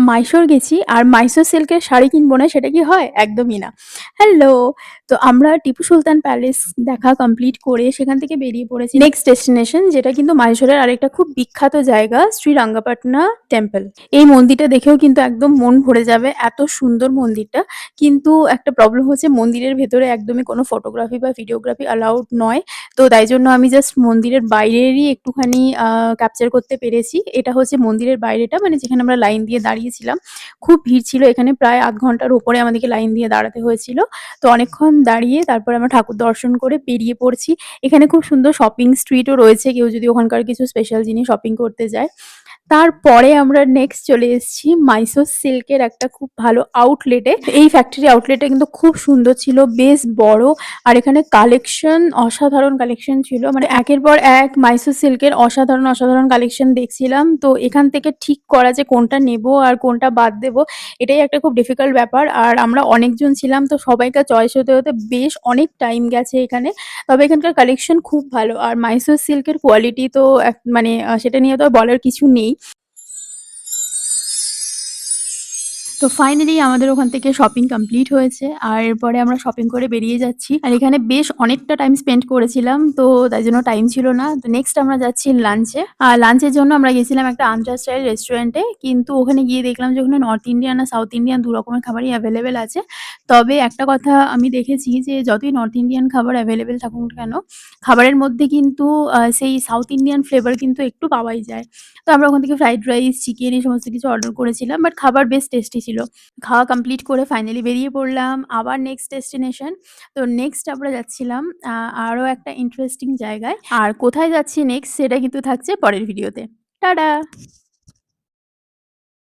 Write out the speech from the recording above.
মাইশোর গেছি আর মাইশোর সিল্কের শাড়ি কিনবো না সেটা কি হয়? একদমই না। হ্যালো! তো আমরা টিপু সুলতান প্যালেস দেখা কমপ্লিট করে সেখান থেকে বেরিয়ে পড়েছি নেক্সট ডেস্টিনেশন যেটা কিন্তু মাইশোরের আরেকটা খুব বিখ্যাত জায়গা শ্রীরঙ্গপটনা টেম্পল। এই মন্দিরটা দেখেও কিন্তু একদম মন ভরে যাবে। এত সুন্দর মন্দিরটা। কিন্তু একটা প্রবলেম হচ্ছে মন্দিরের ভেতরে একদমই কোনো ফটোগ্রাফি বা ভিডিওগ্রাফি অ্যালাউড নয়। তো তাই জন্য আমি জাস্ট মন্দিরের বাইরেরই একটুখানি ক্যাপচার করতে পেরেছি। এটা হচ্ছে মন্দিরের বাইরেটা মানে যেখানে আমরা লাইন দিয়ে দাঁড়িয়েছিলাম। খুব ভিড় ছিল এখানে প্রায় ০.৫ ঘন্টার উপরে আমাদেরকে লাইন দিয়ে দাঁড়াতে হয়েছিল। তো অনেকক্ষণ দাঁড়িয়ে তারপরে আমরা ঠাকুর দর্শন করে বেরিয়ে পড়ছি। এখানে খুব সুন্দর শপিং স্ট্রিটও রয়েছে কেউ যদি ওখানকার কিছু স্পেশাল জিনিস শপিং করতে যায়। তারপরে আমরা নেক্সট চলে এসেছি মাইসোর সিল্কের একটা খুব ভালো আউটলেটে। এই ফ্যাক্টরি আউটলেটটা কিন্তু খুব সুন্দর ছিল, বেশ বড়। আর এখানে কালেকশন অসাধারণ কালেকশন ছিল। মানে একের পর এক মাইসোর সিল্কের অসাধারণ কালেকশন দেখছিলাম। তো এখান থেকে ঠিক করা যে কোনটা নেব আর কোনটা বাদ দেব এটাই একটা খুব ডিফিকাল্ট ব্যাপার। আর আমরা অনেকজন ছিলাম তো সবাইকার চয়েস হতে বেশ অনেক টাইম গেছে এখানে। তবে এখানকার কালেকশন খুব ভালো। আর মাইসোর সিল্কের কোয়ালিটি তো মানে সেটা নিয়ে তো আর বলার কিছু নেই। তো ফাইনালি আমাদের ওখান থেকে শপিং কমপ্লিট হয়েছে। আর এরপরে আমরা শপিং করে বেরিয়ে যাচ্ছি। আর এখানে বেশ অনেকটা টাইম স্পেন্ড করেছিলাম। তো তাই জন্য টাইম ছিল না। তো নেক্সট আমরা যাচ্ছি লাঞ্চে। আর লাঞ্চের জন্য আমরা গেছিলাম একটা আন্ধ্রা স্টাইল রেস্টুরেন্টে। কিন্তু ওখানে গিয়ে দেখলাম যে ওখানে নর্থ ইন্ডিয়ান আর সাউথ ইন্ডিয়ান ২ রকমের খাবারই এভেলেবেল আছে। তবে একটা কথা আমি দেখেছি যে যতই নর্থ ইন্ডিয়ান খাবার এভেলেবেল থাকুক না কেন, খাবারের মধ্যে কিন্তু সেই সাউথ ইন্ডিয়ান ফ্লেভার কিন্তু একটু পাওয়াই যায়। তো আমরা ওখান থেকে ফ্রাইড রাইস, চিকেন এই সমস্ত কিছু অর্ডার করেছিলাম। বাট খাবার বেশ টেস্টি ছিল। খাওয়া কমপ্লিট করে ফাইনালি বেরিয়ে পড়লাম। আবার নেক্সট ডেস্টিনেশন। তো নেক্সট আমরা যাচ্ছিলাম আরো একটা ইন্টারেস্টিং জায়গায়। আর কোথায় যাচ্ছি নেক্সট সেটা কিন্তু থাকছে পরের ভিডিওতে। টাটা!